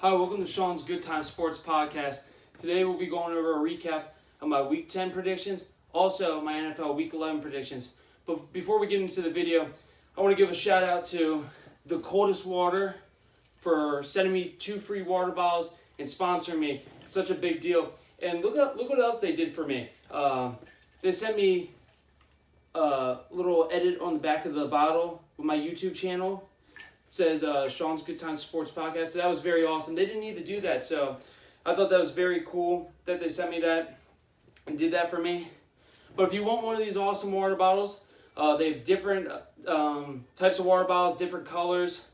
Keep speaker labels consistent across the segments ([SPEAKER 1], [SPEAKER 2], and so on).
[SPEAKER 1] Hi, welcome to Sean's Good Time Sports Podcast. Today we'll be going over a recap of my Week 10 predictions, also my NFL Week 11 predictions. But before we get into the video, I want to give a shout out to The Coldest Water for sending me 2 free water bottles and sponsoring me. Such a big deal. And look what else they did for me. They sent me a little edit on the back of the bottle with my YouTube channel. Says Sean's Good Time Sports Podcast. So that was very awesome. They didn't need to do that, so I thought that was very cool that they sent me that and did that for me. But if you want one of these awesome water bottles, they have different types of water bottles, different colors.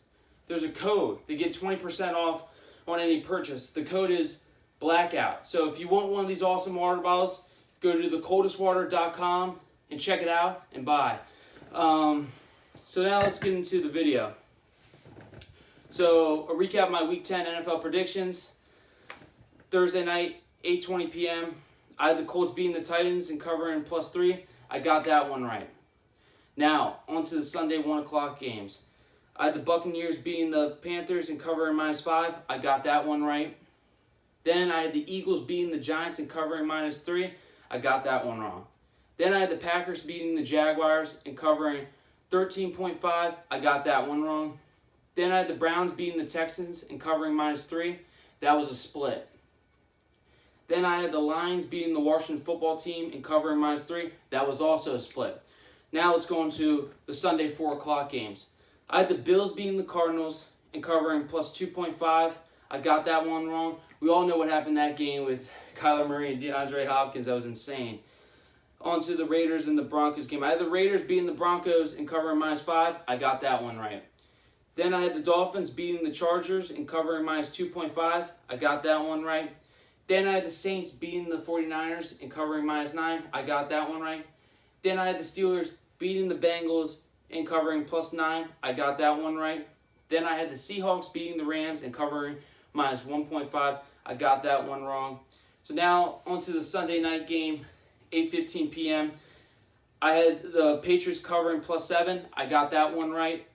[SPEAKER 1] There's a code. They get 20% off on any purchase. The code is Blackout. So if you want one of these awesome water bottles, go to thecoldestwater.com and check it out and buy. So now let's get into the video. So, a recap of my Week 10 NFL predictions. Thursday night, 8:20 p.m. I had the Colts beating the Titans and covering +3. I got that one right. Now, on to the Sunday 1 o'clock games. I had the Buccaneers beating the Panthers and covering -5. I got that one right. Then I had the Eagles beating the Giants and covering -3. I got that one wrong. Then I had the Packers beating the Jaguars and covering 13.5. I got that one wrong. Then I had the Browns beating the Texans and covering -3. That was a split. Then I had the Lions beating the Washington football team and covering -3. That was also a split. Now let's go into the Sunday 4 o'clock games. I had the Bills beating the Cardinals and covering +2.5. I got that one wrong. We all know what happened in that game with Kyler Murray and DeAndre Hopkins. That was insane. On to the Raiders and the Broncos game. I had the Raiders beating the Broncos and covering -5. I got that one right. Then I had the Dolphins beating the Chargers and covering -2.5. I got that one right. Then I had the Saints beating the 49ers and covering -9. I got that one right. Then I had the Steelers beating the Bengals and covering +9. I got that one right. Then I had the Seahawks beating the Rams and covering -1.5. I got that one wrong. So now on to the Sunday night game, 8:15 p.m. I had the Patriots covering +7. I got that one right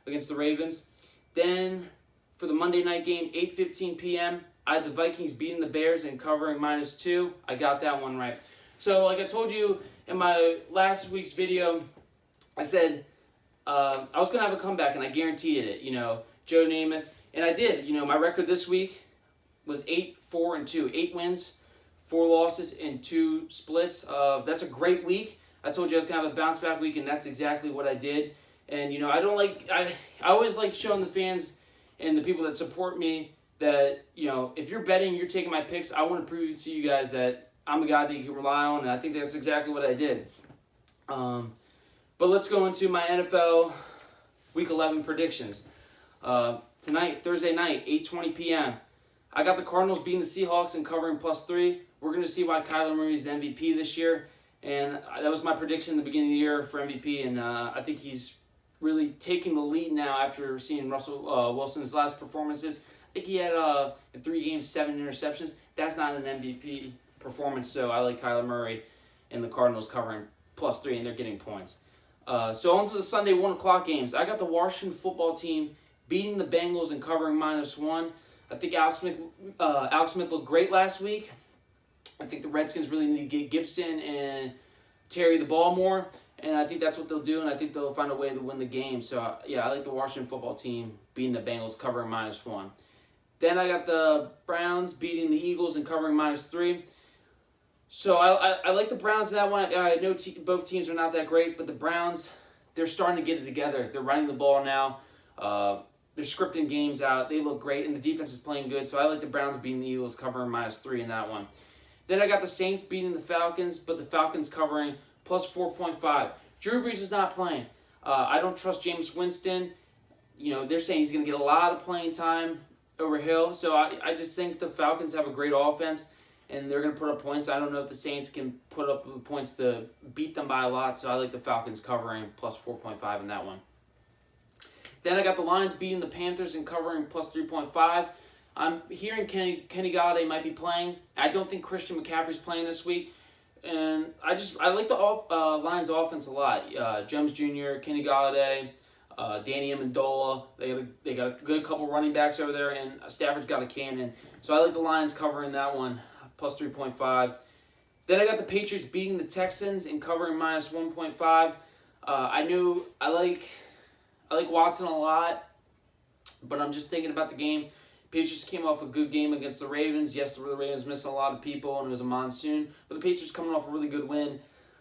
[SPEAKER 1] against the Ravens. Then for the Monday night game, 8:15 p.m., I had the Vikings beating the Bears and covering -2. I got that one right. So like I told you in my last week's video, I said I was going to have a comeback, and I guaranteed it, Joe Namath. And I did. My record this week was 8-4-2. 8 wins, 4 losses, and 2 splits. That's a great week. I told you I was going to have a bounce-back week, and that's exactly what I did. And, I always like showing the fans and the people that support me that, if you're betting, you're taking my picks, I want to prove to you guys that I'm a guy that you can rely on, and I think that's exactly what I did. But let's go into my NFL Week 11 predictions. Tonight, Thursday night, 8:20 p.m., I got the Cardinals beating the Seahawks and covering +3. We're going to see why Kyler Murray is the MVP this year, and that was my prediction in the beginning of the year for MVP, and I think he's really taking the lead now after seeing Russell Wilson's last performances. I think he had, in 3 games, 7 interceptions. That's not an MVP performance, so I like Kyler Murray and the Cardinals covering +3, and they're getting points. So on to the Sunday 1 o'clock games. I got the Washington football team beating the Bengals and covering -1. I think Alex Smith looked great last week. I think the Redskins really need to get Gibson and Terry the ball more. And I think that's what they'll do, and I think they'll find a way to win the game. So, I like the Washington football team beating the Bengals, covering -1. Then I got the Browns beating the Eagles and covering -3. So I like the Browns in that one. I know both teams are not that great, but the Browns, they're starting to get it together. They're running the ball now. They're scripting games out. They look great, and the defense is playing good. So I like the Browns beating the Eagles, covering -3 in that one. Then I got the Saints beating the Falcons, but the Falcons covering +4.5. Drew Brees is not playing. I don't trust Jameis Winston. They're saying he's going to get a lot of playing time over Hill. So I just think the Falcons have a great offense, and they're going to put up points. I don't know if the Saints can put up the points to beat them by a lot. So I like the Falcons covering +4.5 in that one. Then I got the Lions beating the Panthers and covering +3.5. I'm hearing Kenny Golladay might be playing. I don't think Christian McCaffrey's playing this week. And I like the Lions offense a lot. Jones Jr., Kenny Golladay, Danny Amendola. They got a good couple running backs over there, and Stafford's got a cannon. So I like the Lions covering that one, plus 3.5. Then I got the Patriots beating the Texans and covering minus 1.5. I like Watson a lot, but I'm just thinking about the game. Patriots came off a good game against the Ravens. Yes, the Ravens missing a lot of people, and it was a monsoon. But the Patriots coming off a really good win.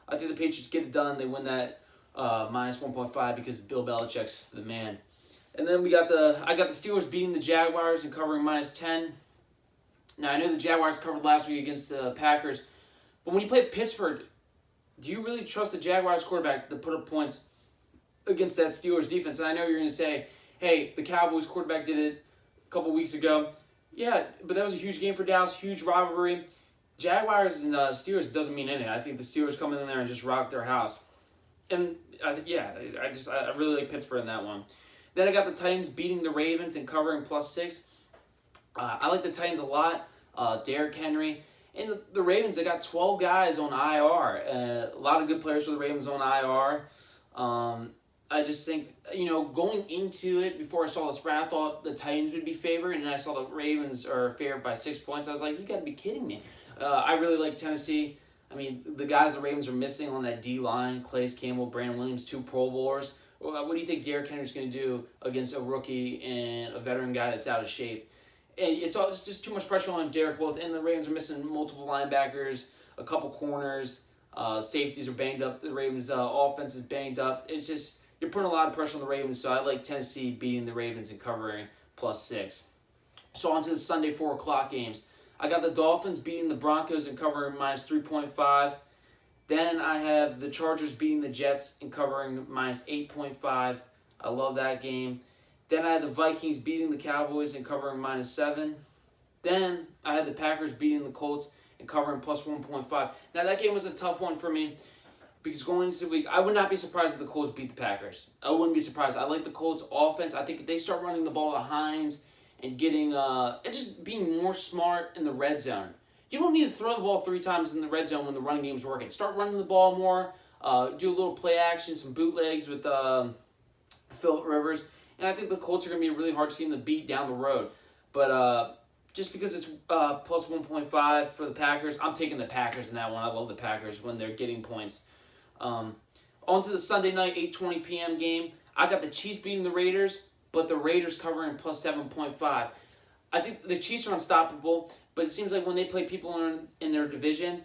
[SPEAKER 1] I think the Patriots get it done. They win that minus 1.5 because Bill Belichick's the man. And then I got the Steelers beating the Jaguars and covering minus 10. Now, I know the Jaguars covered last week against the Packers, but when you play Pittsburgh, do you really trust the Jaguars quarterback to put up points against that Steelers defense? And I know you're going to say, hey, the Cowboys quarterback did it a couple weeks ago. Yeah, but that was a huge game for Dallas, huge rivalry. Jaguars and Steelers doesn't mean anything. I think the Steelers come in there and just rock their house. And, I really like Pittsburgh in that one. Then I got the Titans beating the Ravens and covering plus 6. I like the Titans a lot. Derrick Henry. And the Ravens, they got 12 guys on IR. A lot of good players for the Ravens on IR. I just think, going into it, before I saw the spread, I thought the Titans would be favored, and I saw the Ravens are favored by 6 points. I was like, you got to be kidding me. I really like Tennessee. I mean, the guys the Ravens are missing on that D-line, Calais Campbell, Brandon Williams, 2 Pro Bowlers. What do you think Derrick Henry's going to do against a rookie and a veteran guy that's out of shape? And it's just too much pressure on Derrick both, and the Ravens are missing multiple linebackers, a couple corners, safeties are banged up. The Ravens' offense is banged up. It's just, you're putting a lot of pressure on the Ravens, so I like Tennessee beating the Ravens and covering plus 6. So on to the Sunday 4 o'clock games. I got the Dolphins beating the Broncos and covering minus 3.5. Then I have the Chargers beating the Jets and covering minus 8.5. I love that game. Then I had the Vikings beating the Cowboys and covering minus 7. Then I had the Packers beating the Colts and covering plus 1.5. Now that game was a tough one for me because going into the week, I would not be surprised if the Colts beat the Packers. I wouldn't be surprised. I like the Colts offense. I think if they start running the ball to Hines and getting and just being more smart in the red zone. You don't need to throw the ball 3 times in the red zone when the running game's working. Start running the ball more. Do a little play action, some bootlegs with Phillip Rivers. And I think the Colts are going to be a really hard team to beat down the road. But just because it's plus 1.5 for the Packers, I'm taking the Packers in that one. I love the Packers when they're getting points. On to the Sunday night, 8:20 p.m. game. I got the Chiefs beating the Raiders, but the Raiders covering plus 7.5. I think the Chiefs are unstoppable, but it seems like when they play people in their division,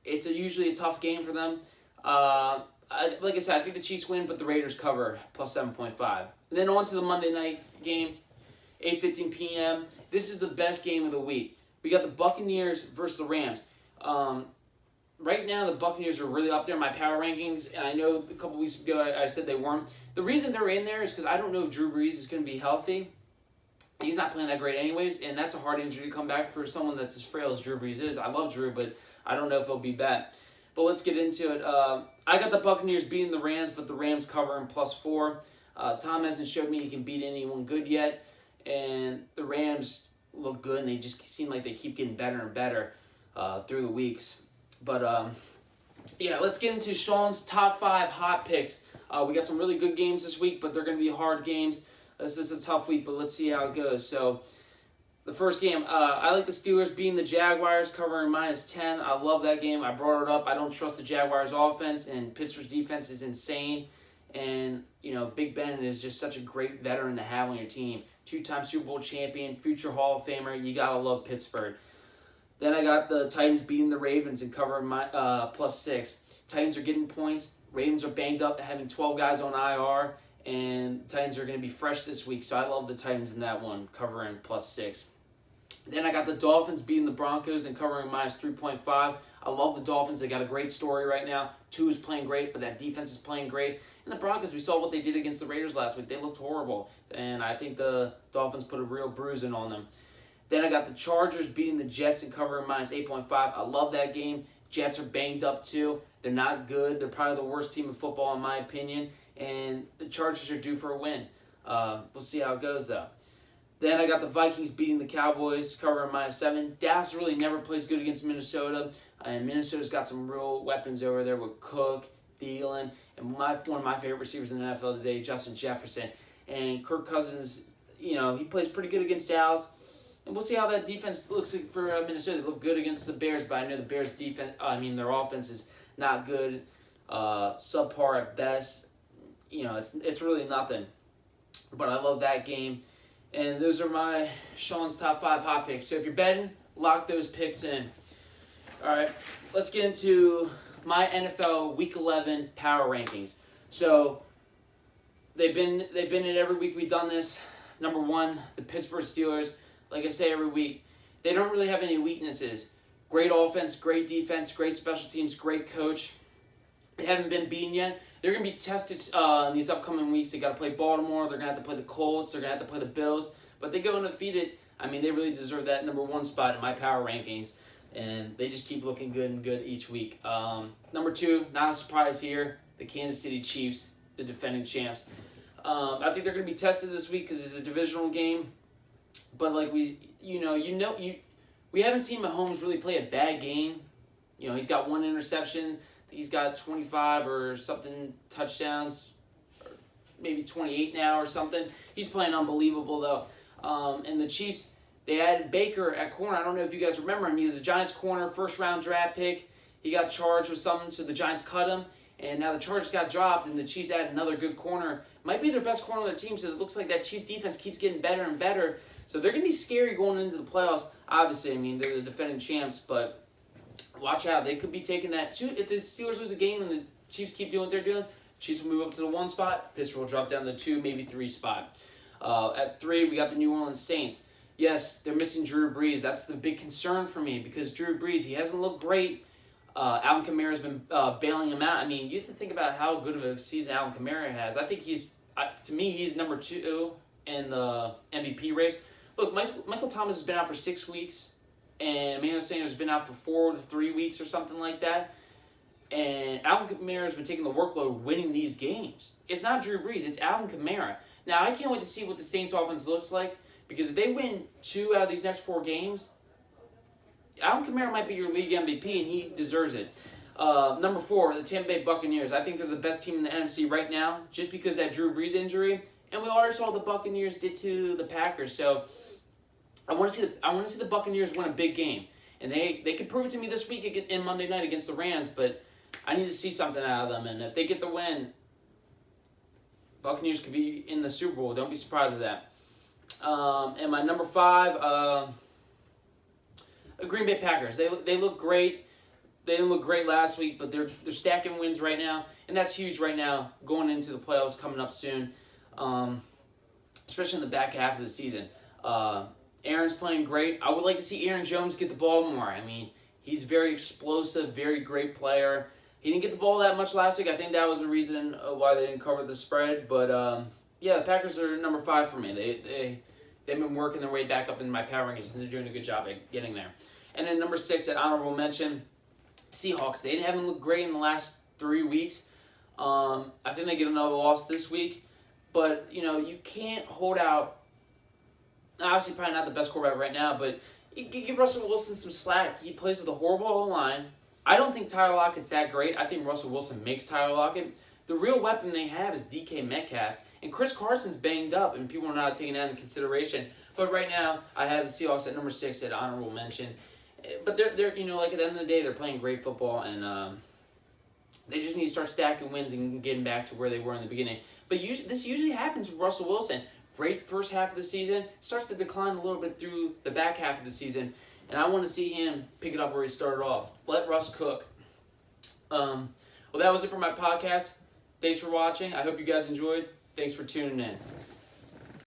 [SPEAKER 1] it's usually a tough game for them. Like I said, I think the Chiefs win, but the Raiders cover plus 7.5. And then on to the Monday night game, 8:15 p.m. This is the best game of the week. We got the Buccaneers versus the Rams. Right now, the Buccaneers are really up there in my power rankings, and I know a couple weeks ago I said they weren't. The reason they're in there is because I don't know if Drew Brees is going to be healthy. He's not playing that great anyways, and that's a hard injury to come back for someone that's as frail as Drew Brees is. I love Drew, but I don't know if he'll be back. But let's get into it. I got the Buccaneers beating the Rams, but the Rams covering plus 4. Tom hasn't showed me he can beat anyone good yet, and the Rams look good, and they just seem like they keep getting better and better through the weeks. But, let's get into Sean's top 5 hot picks. We got some really good games this week, but they're going to be hard games. This is a tough week, but let's see how it goes. So, the first game, I like the Steelers beating the Jaguars, covering minus 10. I love that game. I brought it up. I don't trust the Jaguars' offense, and Pittsburgh's defense is insane. And, Big Ben is just such a great veteran to have on your team. 2-time Super Bowl champion, future Hall of Famer. You got to love Pittsburgh. Then I got the Titans beating the Ravens and covering plus 6. Titans are getting points. Ravens are banged up, having 12 guys on IR. And Titans are going to be fresh this week, so I love the Titans in that one, covering plus 6. Then I got the Dolphins beating the Broncos and covering minus 3.5. I love the Dolphins. They got a great story right now. Tua is playing great, but that defense is playing great. And the Broncos, we saw what they did against the Raiders last week. They looked horrible, and I think the Dolphins put a real bruising on them. Then I got the Chargers beating the Jets and covering minus 8.5. I love that game. Jets are banged up too. They're not good. They're probably the worst team in football in my opinion. And the Chargers are due for a win. We'll see how it goes, though. Then I got the Vikings beating the Cowboys, covering minus 7. Dallas really never plays good against Minnesota. And Minnesota's got some real weapons over there with Cook, Thielen, and one of my favorite receivers in the NFL today, Justin Jefferson. and Kirk Cousins, he plays pretty good against Dallas. And we'll see how that defense looks like for Minnesota. They look good against the Bears, but I know the Bears' their offense is not good, subpar at best. It's really nothing. But I love that game. And those are my Sean's top 5 hot picks. So if you're betting, lock those picks in. All right, let's get into my NFL Week 11 power rankings. So they've been in every week we've done this. Number 1, the Pittsburgh Steelers. Like I say every week, they don't really have any weaknesses. Great offense, great defense, great special teams, great coach. They haven't been beaten yet. They're going to be tested in these upcoming weeks. They got to play Baltimore. They're going to have to play the Colts. They're going to have to play the Bills. But they go undefeated. They really deserve that number 1 spot in my power rankings. And they just keep looking good and good each week. Number 2, not a surprise here, the Kansas City Chiefs, the defending champs. I think they're going to be tested this week because it's a divisional game. But we haven't seen Mahomes really play a bad game. He's got 1 interception. I think he's got 25 or something touchdowns, or maybe 28 now or something. He's playing unbelievable though. And the Chiefs, they added Baker at corner. I don't know if you guys remember him. He was a Giants corner, first-round draft pick. He got charged with something, so the Giants cut him. And now the charges got dropped, and the Chiefs added another good corner. Might be their best corner on their team, so it looks like that Chiefs defense keeps getting better and better. So they're going to be scary going into the playoffs. Obviously, they're the defending champs, but watch out. They could be taking that. If the Steelers lose a game and the Chiefs keep doing what they're doing, Chiefs will move up to the 1 spot. Pittsburgh will drop down to the 2, maybe 3 spot. At 3, we got the New Orleans Saints. Yes, they're missing Drew Brees. That's the big concern for me because Drew Brees, he hasn't looked great. Alvin Kamara's been bailing him out. You have to think about how good of a season Alvin Kamara has. I think he's number 2 in the MVP race. Look, Michael Thomas has been out for 6 weeks, and Emmanuel Sanders has been out for 4 to 3 weeks or something like that. And Alvin Kamara has been taking the workload winning these games. It's not Drew Brees, it's Alvin Kamara. Now, I can't wait to see what the Saints offense looks like, because if they win 2 out of these next 4 games, Alvin Kamara might be your league MVP, and he deserves it. Number 4, the Tampa Bay Buccaneers. I think they're the best team in the NFC right now, just because of that Drew Brees injury. And we already saw what the Buccaneers did to the Packers. So I want to see the Buccaneers win a big game, and they can prove it to me this week in Monday night against the Rams. But I need to see something out of them, and if they get the win, Buccaneers could be in the Super Bowl. Don't be surprised with that. And my number 5. Green Bay Packers. They look great. They didn't look great last week, but they're stacking wins right now, and that's huge right now going into the playoffs coming up soon, especially in the back half of the season. Aaron's playing great. I would like to see Aaron Jones get the ball more. He's very explosive, very great player. He didn't get the ball that much last week. I think that was the reason why they didn't cover the spread. But the Packers are number 5 for me. They've been working their way back up in my power rankings, and they're doing a good job at getting there. And then number 6, at honorable mention, Seahawks. They haven't looked great in the last 3 weeks. I think they get another loss this week. But, you can't hold out. Obviously, probably not the best quarterback right now, but give Russell Wilson some slack. He plays with a horrible O-line. I don't think Tyler Lockett's that great. I think Russell Wilson makes Tyler Lockett. The real weapon they have is DK Metcalf. And Chris Carson's banged up, and people are not taking that into consideration. But right now, I have the Seahawks at number 6 at honorable mention. But they're at the end of the day, they're playing great football, and they just need to start stacking wins and getting back to where they were in the beginning. But this usually happens with Russell Wilson. Great first half of the season, starts to decline a little bit through the back half of the season, and I want to see him pick it up where he started off. Let Russ cook. Well, that was it for my podcast. Thanks for watching. I hope you guys enjoyed. Thanks for tuning in.